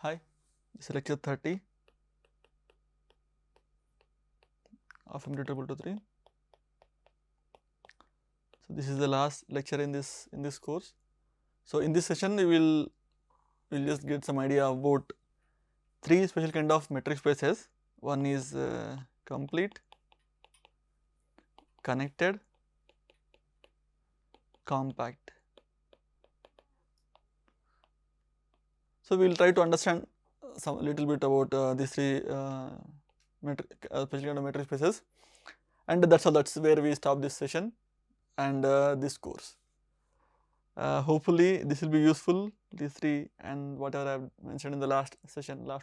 Hi, this is lecture 30 of M223. So this is the last lecture in this course. So in this session we'll just get some idea about three special kind of metric spaces. One is complete, connected, compact. So we'll try to understand some little bit about these three special kind of metric spaces, and that's all. That's where we stop this session and this course. Hopefully this will be useful, these three and whatever I have mentioned in the last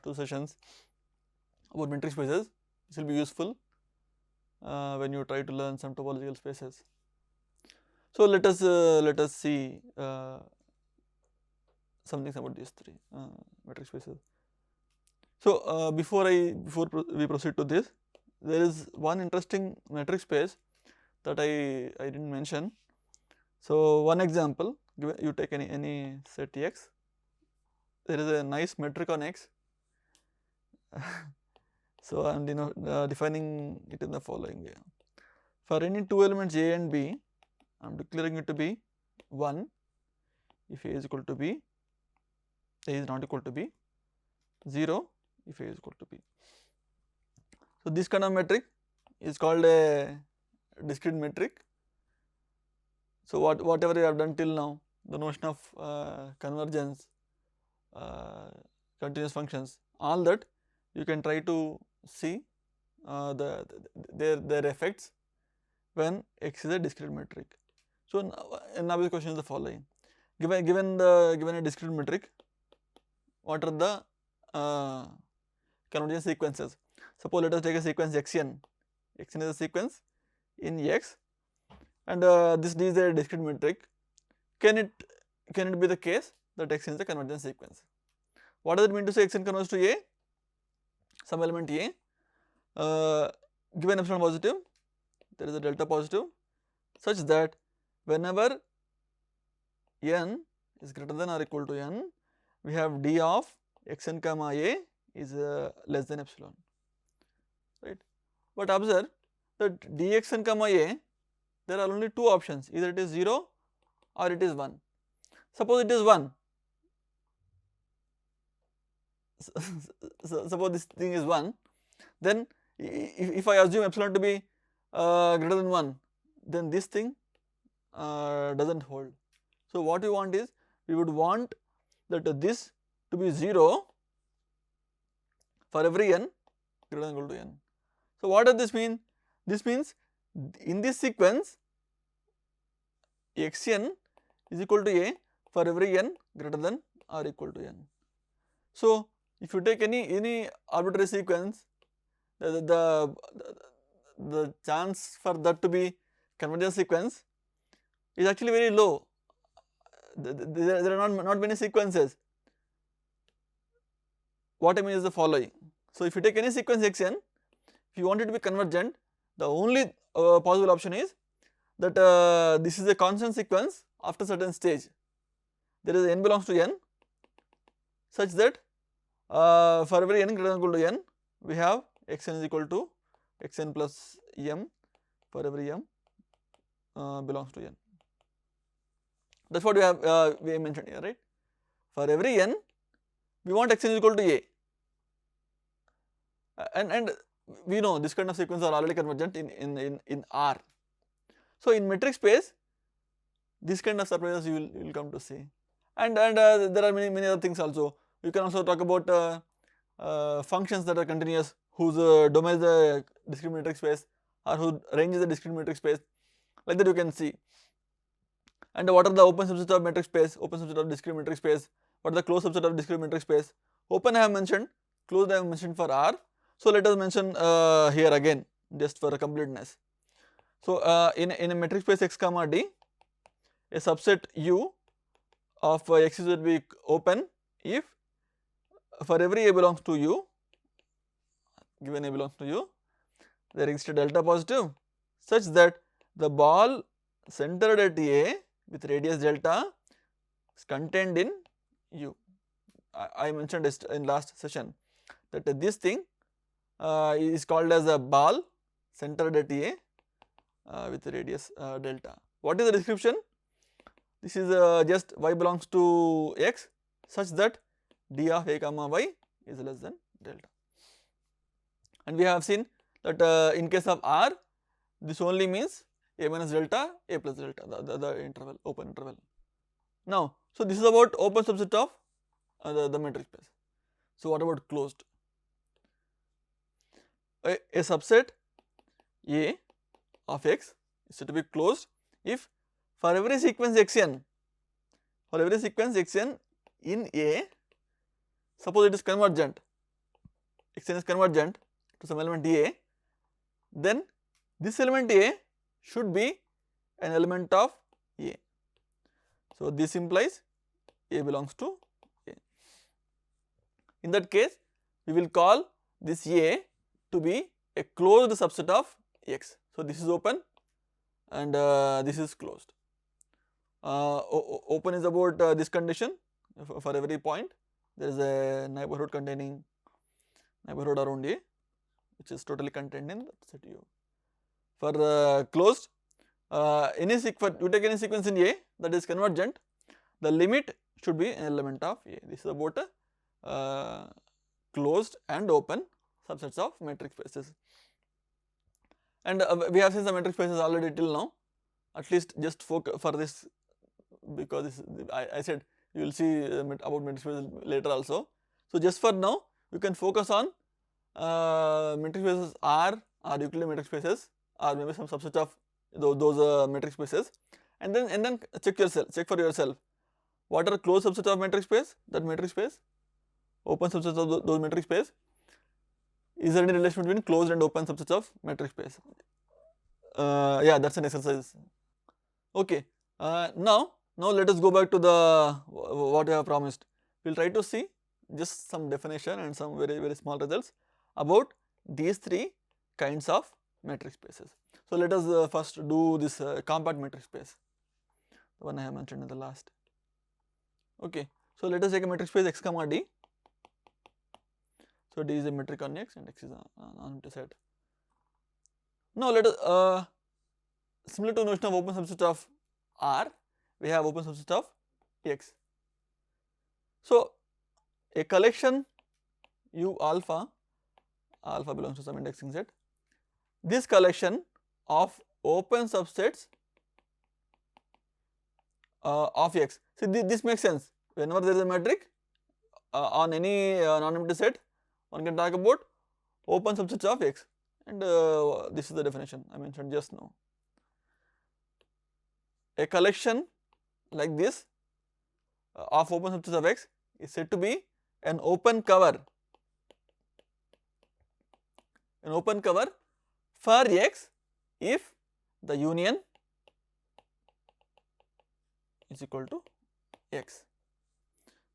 two sessions about metric spaces. This will be useful when you try to learn some topological spaces. So let us see something about these three metric spaces. So before we proceed to this, there is one interesting metric space that I didn't mention. So one example, you take any set X, there is a nice metric on X. So I am defining it in the following way. For any two elements A and B, I am declaring it to be 1 if A is equal to B, A is not equal to B, 0 if A is equal to B. So this kind of metric is called a discrete metric. So whatever we have done till now, the notion of convergence, continuous functions, all that you can try to see their effects when X is a discrete metric. So now the question is the following: given a discrete metric, what are the convergence sequences? Suppose let us take a sequence xn. Xn is a sequence in X, and this is a discrete metric. Can it be the case that Xn is a convergence sequence? What does it mean to say Xn converges to A? Some element A, given epsilon positive, there is a delta positive, such that whenever n is greater than or equal to n, we have d of xn comma A is less than epsilon, right? But observe that dxn comma A, there are only two options, either it is 0 or it is 1. Suppose it is 1, suppose this thing is 1, then if I assume epsilon to be greater than 1, then this thing doesn't hold. So what we want is, we would want that this to be 0 for every n greater than or equal to n. So what does this mean? This means in this sequence xn is equal to A for every n greater than or equal to n. So if you take any arbitrary sequence, the chance for that to be convergence sequence is actually very low. There are not many sequences. What I mean is the following: so if you take any sequence xn, if you want it to be convergent, the only possible option is that this is a constant sequence after certain stage. There is n belongs to n, such that for every n greater than or equal to n, we have xn is equal to xn plus m for every m belongs to n. That's what we have mentioned here, right? For every n, we want xn is equal to A, and we know this kind of sequences are already convergent in R. So in metric space, this kind of surprises you will come to see, and there are many other things also. You can also talk about functions that are continuous, whose domain is a discrete metric space, or whose range is a discrete metric space. Like that you can see. And what are the open subsets of metric space, open subset of discrete metric space, what are the closed subset of discrete metric space? Open I have mentioned, closed I have mentioned for R. So let us mention here again, just for completeness. So in a metric space x comma d, a subset U of x is will be open if for every A belongs to U, given A belongs to U, there exists a delta positive such that the ball centered at A with radius delta is contained in U. I mentioned in last session that this thing is called as a ball centered at A with radius delta. What is the description? This is just y belongs to x such that d of a comma y is less than delta. And we have seen that in case of R, this only means a minus delta, a plus delta, the interval, open interval. Now, so this is about open subset of the metric space. So what about closed? A subset A of x is said to be closed if for every sequence xn, in A, suppose it is convergent, xn is convergent to some element A, then this element A should be an element of A. So this implies A belongs to A. In that case, we will call this A to be a closed subset of X. So this is open and this is closed. Open is about this condition. For every point there is a neighborhood around A, which is totally contained in the set U. For closed, you take any sequence in A that is convergent, the limit should be an element of A. This is about closed and open subsets of metric spaces. And we have seen some metric spaces already till now. At least just focus for this, because I said you will see about metric spaces later also. So just for now, you can focus on metric spaces R or Euclidean metric spaces, or maybe some subset of those metric spaces, and then check for yourself what are closed subsets of metric space, that metric space, open subsets of those metric space. Is there any relation between closed and open subsets of metric space? Yeah, that's an exercise. Okay, now let us go back to the what I have promised. We will try to see just some definition and some very small results about these three kinds of metric spaces. So let us first do this compact metric space, the one I have mentioned in the last. Okay, so let us take a metric space x comma d. So D is a metric on X and X is an non-empty set. Now let us, similar to notion of open subset of R, we have open subset of X. So a collection U alpha belongs to some indexing set. This collection of open subsets of X. See, this makes sense. Whenever there is a metric on any non-empty set, one can talk about open subsets of X, and this is the definition I mentioned just now. A collection like this of open subsets of X is said to be an open cover for X if the union is equal to X.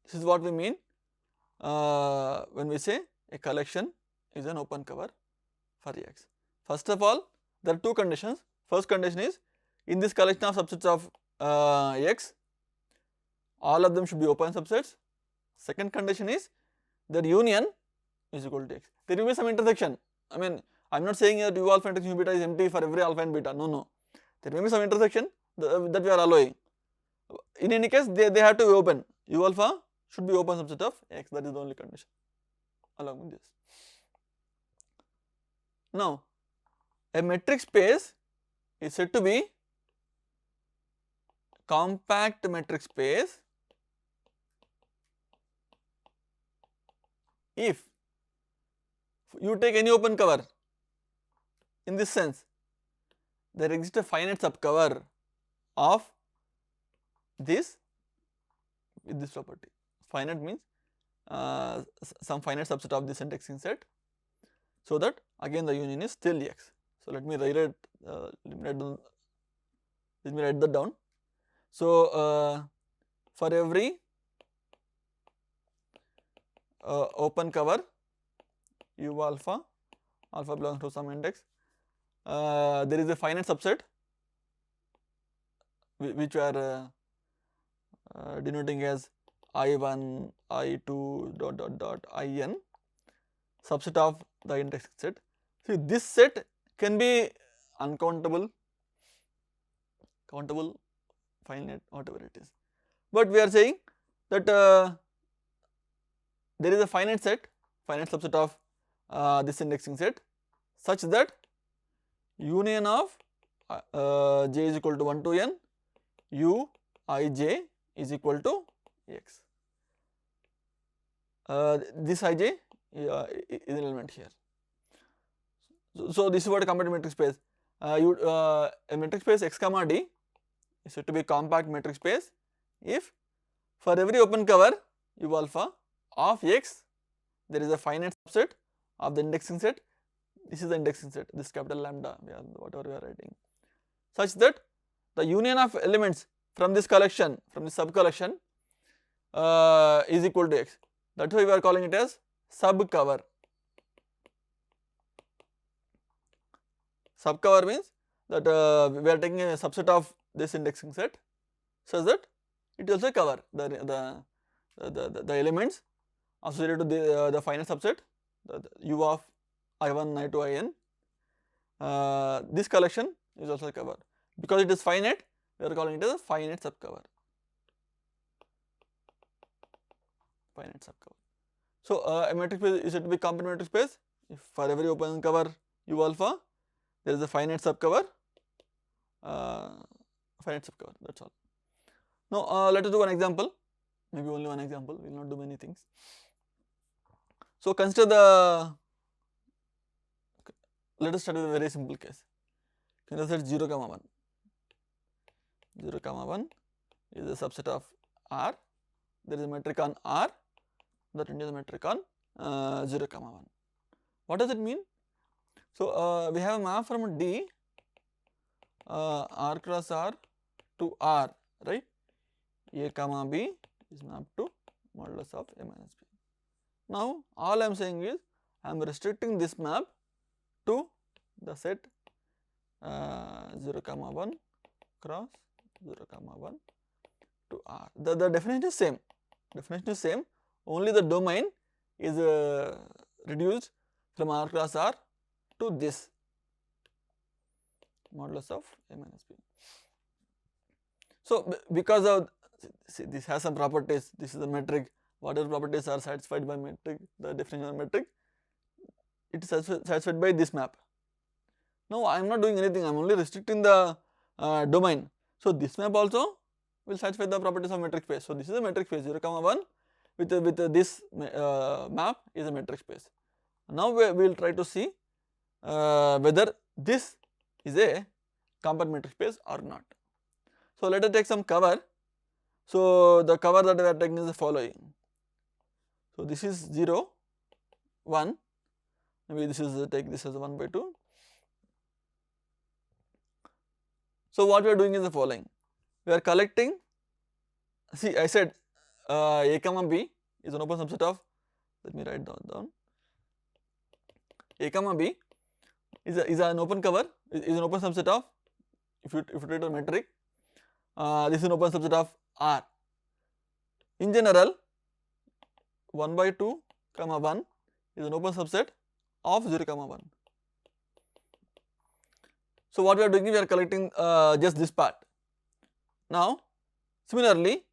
This is what we mean when we say a collection is an open cover for X. First of all, there are two conditions. First condition is, in this collection of subsets of X, all of them should be open subsets. Second condition is, their union is equal to X. There will be some intersection. I mean, I am not saying that U alpha intersection U beta is empty for every alpha and beta. No. There may be some intersection that we are allowing. In any case, they have to be open. U alpha should be open subset of X. That is the only condition along with this. Now, a metric space is said to be compact metric space if you take any open cover. In this sense, there exists a finite subcover of this with this property. Finite means some finite subset of this indexing set, so that again the union is still X. So let me write that down. So for every open cover U alpha belongs to some index, there is a finite subset which we are denoting as I1, I2 dot dot dot In subset of the indexing set. See, this set can be uncountable, countable, finite, whatever it is. But we are saying that there is a finite set, finite subset of this indexing set such that union of j is equal to 1 to n, u I j is equal to x. This I j is an element here. So this is what a compact metric space. A metric space x comma d is said to be a compact metric space if for every open cover u alpha of x there is a finite subset of the indexing set. This is the indexing set, this capital lambda, whatever we are writing, such that the union of elements from this collection, from this sub collection is equal to x. That's why we are calling it as sub cover. Sub cover means that we are taking a subset of this indexing set such that it also cover the elements associated to the finite subset, the u of I1, I2, In. This collection is also covered. Because it is finite, we are calling it as a finite subcover. Finite subcover. So a metric space is said to be compact metric space if for every open cover u alpha there is a finite subcover. That's all. Now let us do one example, maybe only one example, we will not do many things. So consider let us start with a very simple case. Consider 0 comma 1. 0 comma 1 is a subset of R. There is a metric on R that contains a metric on 0 comma 1. What does it mean? So we have a map from D R cross R to R, right? A comma B is mapped to modulus of A minus B. Now all I am saying is I am restricting this map to the set 0 comma 1 cross 0 comma 1 to R. The definition is same, only the domain is reduced from R cross R to this modulus of A minus B. So because of, see, this has some properties, this is a metric, whatever properties are satisfied by metric, the definition of metric, it is satisfied by this map. Now I am not doing anything, I am only restricting the domain. So this map also will satisfy the properties of metric space. So this is a metric space 0 comma 1 with this map is a metric space. Now we will try to see whether this is a compact metric space or not. So let us take some cover. So the cover that we are taking is the following. So this is 0, 1, maybe this is take this as 1 by 2. So what we are doing is the following. We are collecting, see I said A comma B is an open subset of, let me write down. A comma B is an open cover, is an open subset of, if you write a metric, this is an open subset of R. In general, 1 by 2 comma 1 is an open subset of 0 comma 1. So what we are doing is we are collecting just this part. Now similarly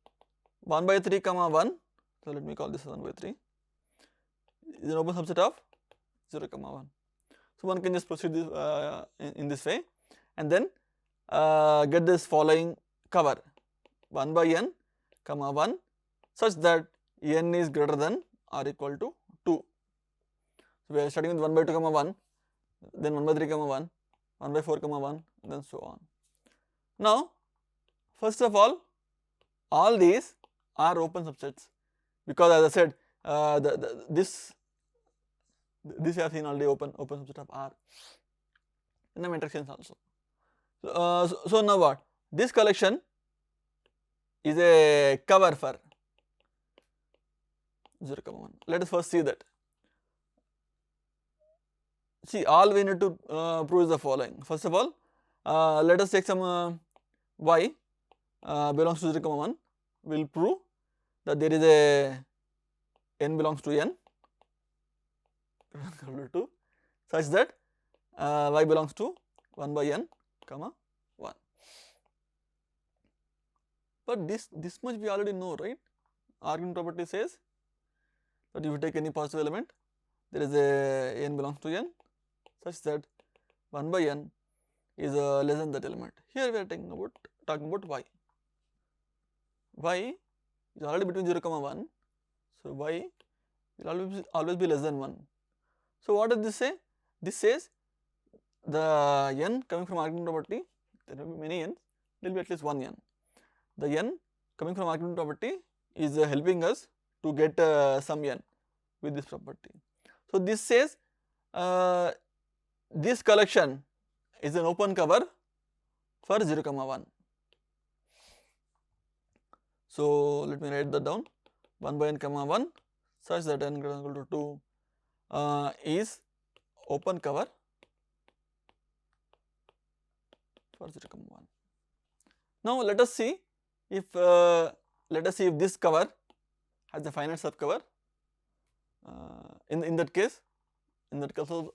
1 by 3 comma 1, so let me call this 1 by 3, is an open subset of 0 comma 1. So one can just proceed this, in this way and then get this following cover 1 by n comma 1 such that n is greater than or equal to 2. So we are starting with 1 by 2 comma 1, then 1 by 3 comma 1, 1 by 4 comma 1, then so on. Now first of all these are open subsets because as I said this we have seen already open subset of R in the metric sense also. So now what? This collection is a cover for 0 comma 1. Let us first see that. See, all we need to prove is the following. First of all, let us take some y belongs to 0 comma 1. We will prove that there is a n belongs to n equal to 2 such that y belongs to 1 by n comma 1. But this much we already know, right? Argument property says that if you take any positive element, there is a n belongs to n such that 1 by n is less than that element. Here we are talking about y. Y is already between 0 comma 1, so y will always be less than 1. So what does this say? This says the n coming from argument property, there will be many n's, there will be at least one n. The n coming from argument property is helping us to get some n with this property. So this says this collection is an open cover for 0 comma 1. So let me write that down, 1 by n comma 1 such that n greater than or equal to 2 is open cover for 0 comma 1. Now let us see if this cover has a finite subcover. In that case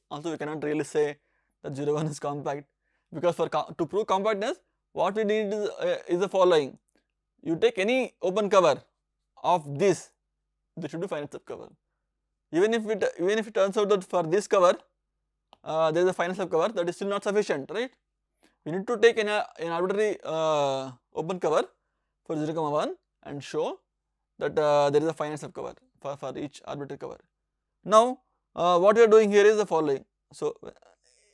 also we cannot really say that 0 1 is compact, because to prove compactness what we need is the following. You take any open cover of this, there should be finite subcover. Even if it turns out that for this cover there is a finite subcover, that is still not sufficient, right? We need to take an arbitrary open cover for 0 comma 1 and show that there is a finite subcover for each arbitrary cover. Now what we are doing here is the following. So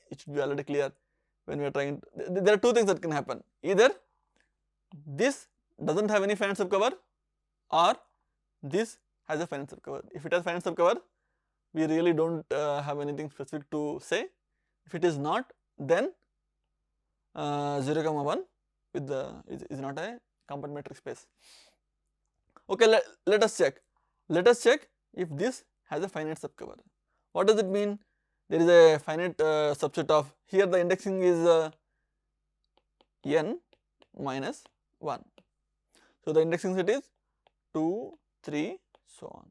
it should be already clear when we are trying there are two things that can happen. Either this doesn't have any finite subcover, or this has a finite subcover. If it has finite subcover, we really don't have anything specific to say. If it is not, then 0 comma 1 with the is not a compact metric space. Okay, let us check. Let us check if this has a finite subcover. What does it mean? There is a finite subset of, here the indexing is n minus 1. So the indexing set is 2, 3, so on.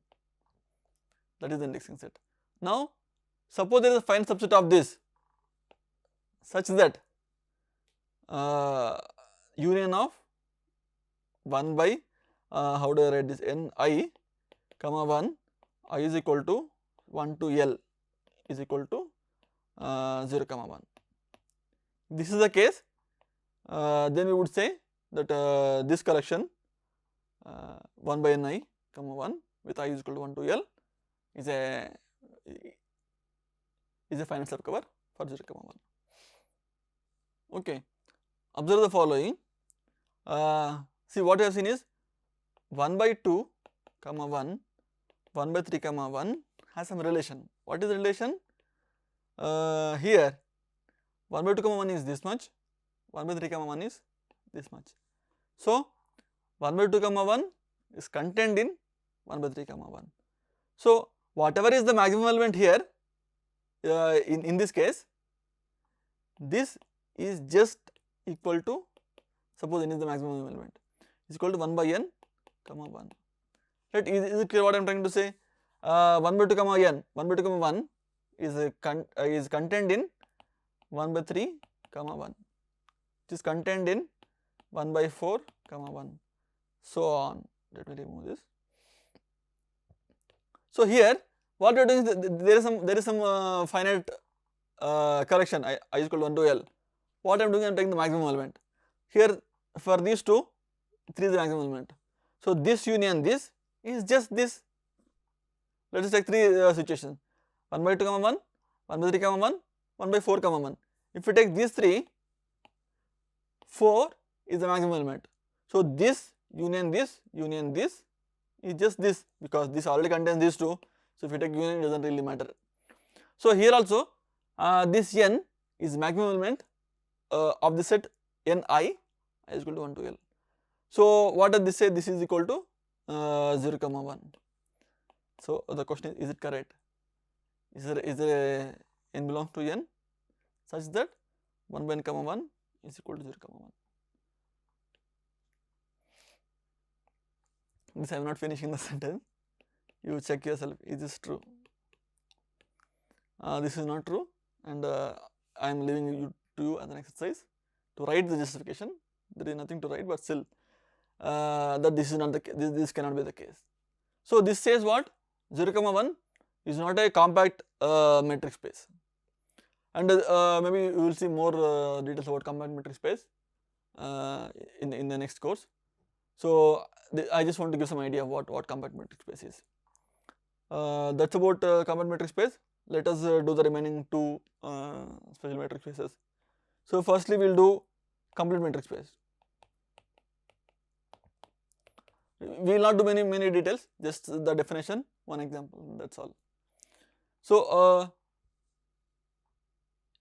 That is the indexing set. Now suppose there is a finite subset of this such that union of 1 by how do I write this, n I comma 1 I is equal to 1 to L is equal to 0 comma 1. This is the case, then we would say that this collection 1 by ni comma 1 with I is equal to 1 to L is a finite subcover for 0 comma 1. Okay, observe the following. See, what you have seen is 1 by 2 comma 1, 1 by 3 comma 1 has some relation. What is the relation? Here 1 by 2 comma 1 is this much, 1 by 3 comma 1 is this much. So 1 by 2 comma 1 is contained in 1 by 3 comma 1. So whatever is the maximum element here, in this case, this is just equal to, suppose n is the maximum element, is equal to 1 by n comma 1. Right? Is it clear what I am trying to say? 1 by 2 comma n, 1 by 2 comma 1 is contained in 1 by 3 comma 1, which is contained in 1 by 4 comma 1, so on. Let me remove this. So here what we are doing is there is some finite collection I is equal to 1 to L. What I am doing, I am taking the maximum element. Here for these two, 3 is the maximum element. So this union this is just this. Let us take 3 situations, 1 by 2 comma 1, 1 by 3 comma 1, 1 by 4 comma 1. If we take these 3, 4 is the maximum element. So this union this is just this, because this already contains these two. So if you take union, it doesn't really matter. So here also this n is maximum element of the set n I is equal to 1 to L. So what does this say? This is equal to 0 comma 1. So the question is it correct? Is there a n belongs to n such that 1 by n comma 1 is equal to 0 comma 1? this I am not finishing the sentence. You check yourself, is this true? This is not true, and I am leaving you to you as an exercise to write the justification. There is nothing to write, but still that this is not the case. This cannot be the case. So this says what? 0, 1 is not a compact metric space, and maybe we will see more details about compact metric space in the next course. So I just want to give some idea of what compact metric space is. That's about compact metric space. Let us do the remaining two special metric spaces. So firstly we will do complete metric space. We will not do many details, just the definition, one example, that's all. So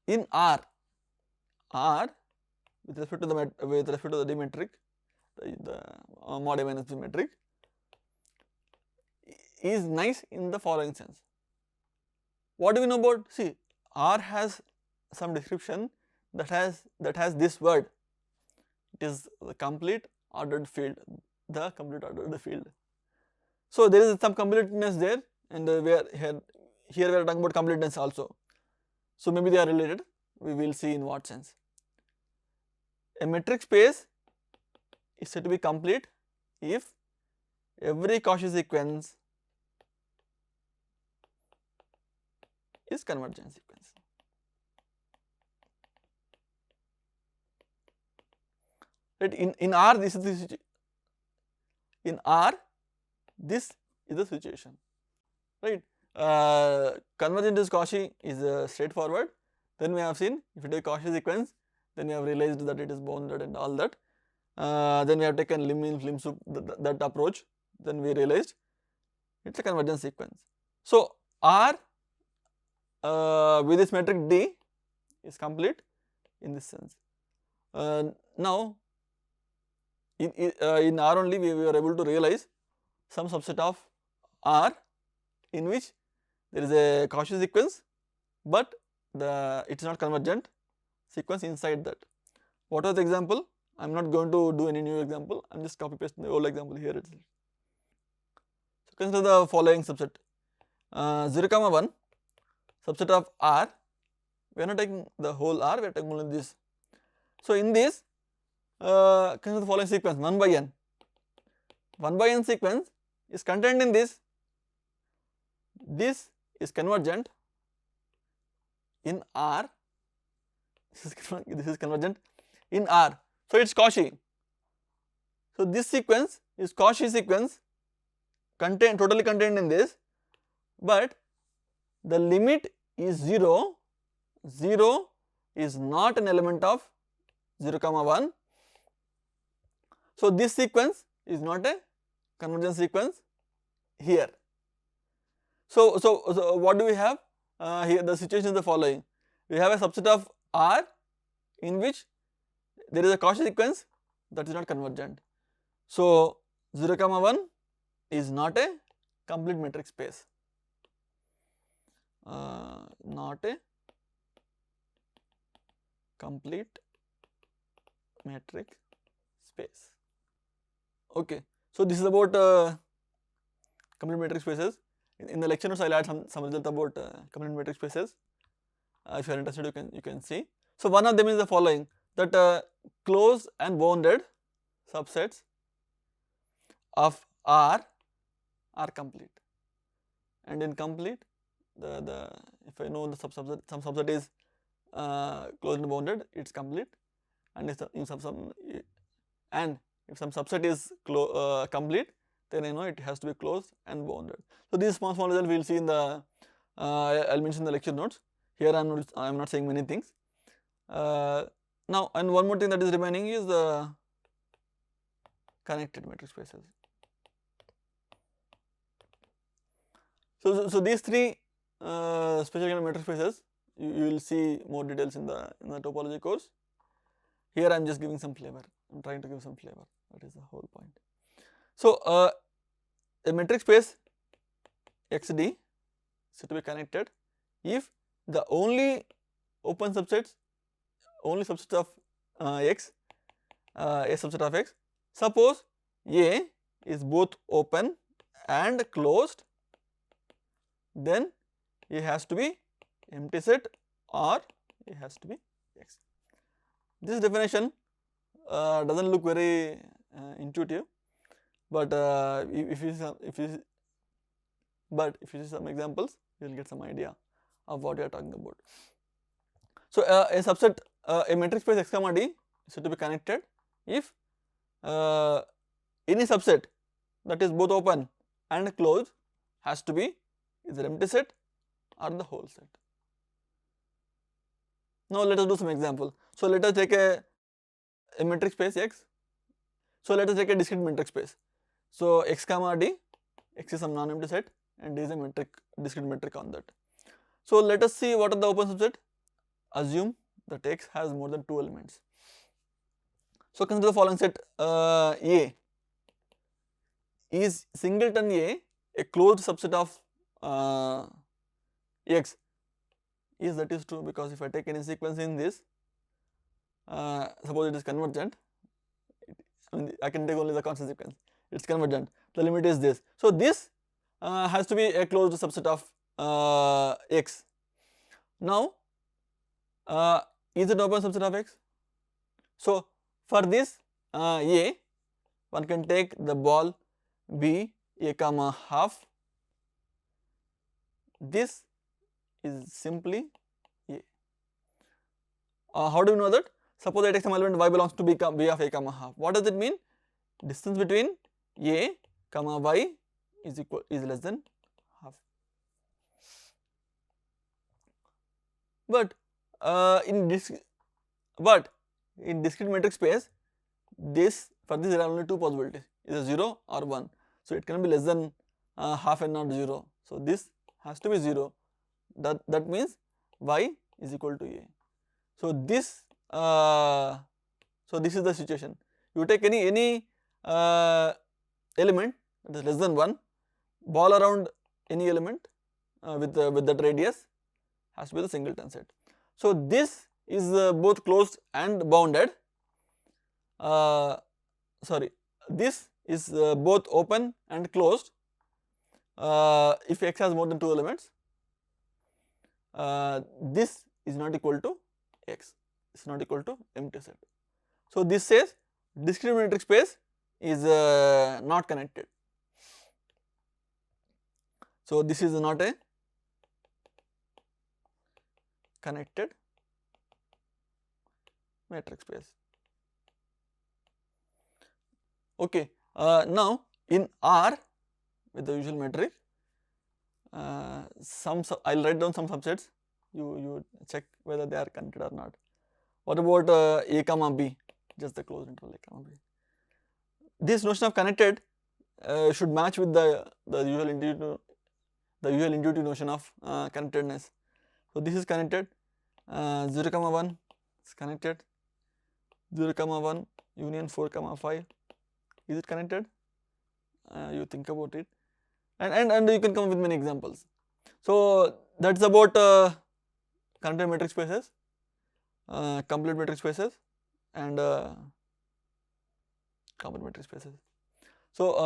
in R with respect to the D metric, the mod A minus B metric is nice in the following sense. What do we know about? See, R has some description that has this word. It is the complete ordered field, the complete ordered field. So there is some completeness there, and we are here we are talking about completeness also. So maybe they are related. We will see in what sense. A metric space is said to be complete if every Cauchy sequence is convergence sequence. Right? In R, this is the situation. In R, this is the situation. Right? Convergent is Cauchy is straightforward. Then we have seen if you take Cauchy sequence, then we have realized that it is bounded and all that. Then we have taken lim sup that approach. Then we realized it's a convergence sequence. So R with this metric D is complete in this sense. Now in R only we were able to realize some subset of R in which there is a Cauchy sequence, but it is not convergent sequence inside that. What was the example? I am not going to do any new example, I am just copy pasting the old example here itself. So consider the following subset 0, 1 subset of R. We are not taking the whole R, we are taking only this. So in this consider the following sequence 1 by n. 1 by n sequence is contained in this. This is convergent in R. This is convergent in R. So it's Cauchy. So this sequence is Cauchy sequence totally contained in this, but the limit is 0. 0 is not an element of 0, 1. So this sequence is not a convergence sequence here. So what do we have? Here the situation is the following. We have a subset of R in which there is a Cauchy sequence that is not convergent. So 0, 1 is not a complete metric space. Not a complete metric space. Okay. So this is about complete metric spaces. In the lecture notes, I will add some result about complete metric spaces. If you are interested, you can see. So one of them is the following, that closed and bounded subsets of R are complete, and in complete, if I know the some subset is closed and bounded, it's complete, and if some subset is complete, then I know it has to be closed and bounded. So these small results we will see in the I'll mention the lecture notes. Here I am not saying many things. Now, and one more thing that is remaining is the connected metric spaces. So these three special kind of metric spaces, you will see more details in the topology course. Here I am just giving some flavor. I am trying to give some flavor. That is the whole point. So a metric space XD is said to be connected if the only open subsets, only subset of X, a subset of X. Suppose A is both open and closed, then A has to be empty set or A has to be X. This definition doesn't look very intuitive, but if you see some examples, you will get some idea of what we are talking about. So a subset, a metric space X comma D is said to be connected if any subset that is both open and closed has to be either empty set or the whole set. Now let us do some example. So let us take a metric space X. So let us take a discrete metric space. So X comma D, X is some non-empty set and D is a discrete metric on that. So let us see what are the open subset. Assume that X has more than 2 elements. So consider the following set. A is singleton A closed subset of X? Yes, that is true, because if I take any sequence in this, suppose it is convergent, I can take only the constant sequence, it is convergent, the limit is this. So this has to be a closed subset of X. Now is it open subset of X? So for this A, one can take the ball B A comma half. This is simply A. How do we know that? Suppose I take some element Y belongs to B of A comma half. What does it mean? Distance between A comma Y is less than half. But in discrete metric space, for this there are only two possibilities, either 0 or 1. So it can be less than half and not 0. So this has to be 0. That means Y is equal to A. So this is the situation. You take any element that is less than 1, ball around any element with that radius has to be the singleton set. So this is both closed and bounded. This is both open and closed if X has more than 2 elements. This is not equal to X, it is not equal to empty set. So this says discrete metric space is not connected. So this is not a connected metric space. Okay, now in R with the usual metric, I will write down some subsets, you check whether they are connected or not. What about A comma B, just the closed interval A comma B? This notion of connected should match with the usual intuitive notion of connectedness. So this is connected, 0 comma 1 is connected, 0 comma 1 union 4 comma 5, is it connected? You think about it, and you can come up with many examples. So that's about connected metric spaces, complete metric spaces, and complete metric spaces. So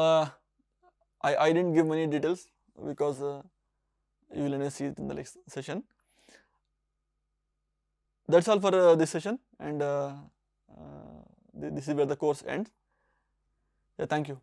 I didn't give many details because you will see it in the next session. That's all for this session, and this is where the course ends. Yeah, thank you.